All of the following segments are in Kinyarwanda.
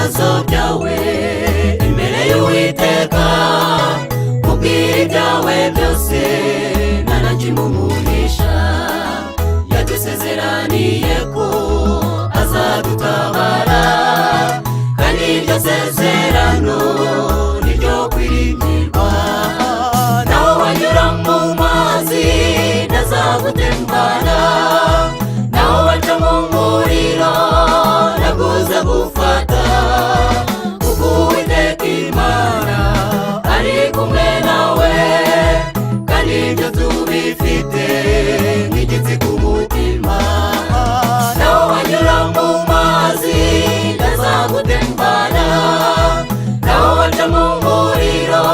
ibibazo byawe imbere y'Uwiteka, mubwire ibyawe byose nta na kimwe umuhisha. Yadusezeraniye ko azadutabara, kandi iryo sezerano niryo kwiringirwa. Naho wanyura mu mazi ntazagutembana, naho waca mu muriro ntabwo uzagufata, kuko Uwiteka Imana ari kumwe nawe, kandi ibyo tubifite nk'igitsi ku mutima. Naho wanyura mu mazi ntazagutembana, naho waca mu muriro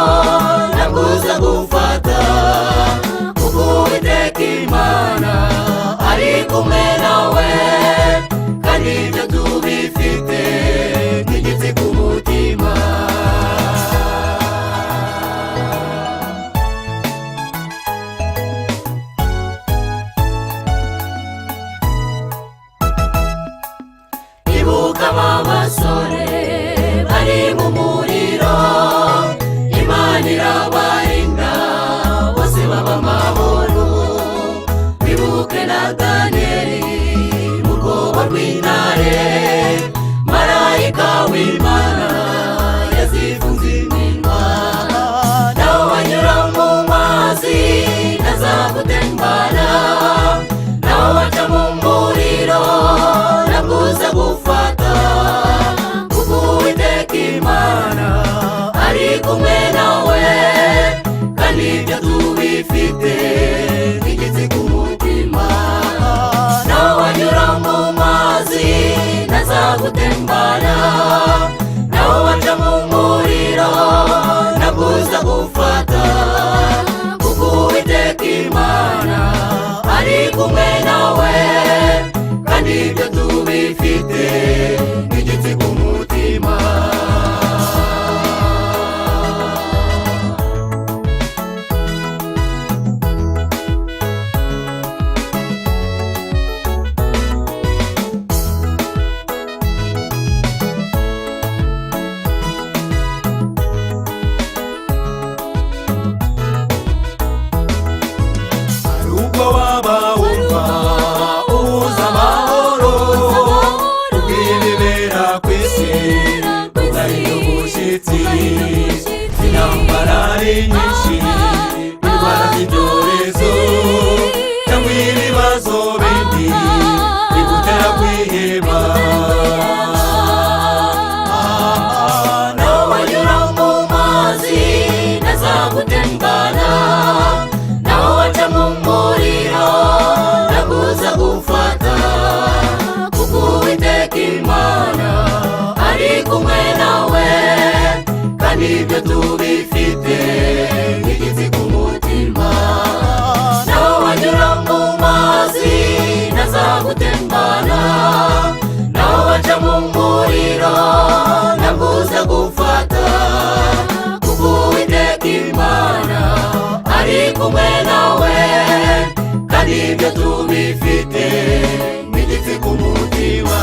ntabwo uzagufata, kuko Uwiteka Imana ari kumwe nawe, kandi ibyo tubifite nk'igitsi ku mutima. Ibuka abasore bari mu muriro, Imana irabarinda bose baba amahoro. Wibuke na Daniyeli mu rwobo rw'intare, marayika w'Imana yazifunze iminwa. Naho wanyura mu mazi ntazagutembana, naho waca mu muriro ntabwo uzagufata, kuko Uwiteka Imana ari kumwe nawe, kandi ibyo tubifite nk'igitsi ku mutima. Naho wanyura mu mazi ntazagutembana, naho waca mu muriro ntabwo uzagufata, kuko Uwiteka Imana ari kumwe nawe, kandi ibyo tubifite nk'igitsi ku mutima. Ubwo waba wumva ubuze amahoro, ubw'ibibera ku isi ugahinda umushyitsi. Intambara ari nyinshi, indwara z'ibyorezo cyangwa ibibazo bindi bigutera kwiheba. Naho wanyura mu mazi ntazagutembana, naho waca mu muriro ntabwo uzagufata, kuko Uwiteka Imana ari kumwe nawe, kandi ibyo tubifite nk'igitsi ku mutima. Naho wanyura mu mazi ntazagutembana, naho waca mu muriro ntabwo uzagufata, kuko Uwiteka Imana ari kumwe nawe, kandi ibyo tubifite nk'igitsi ku mutima.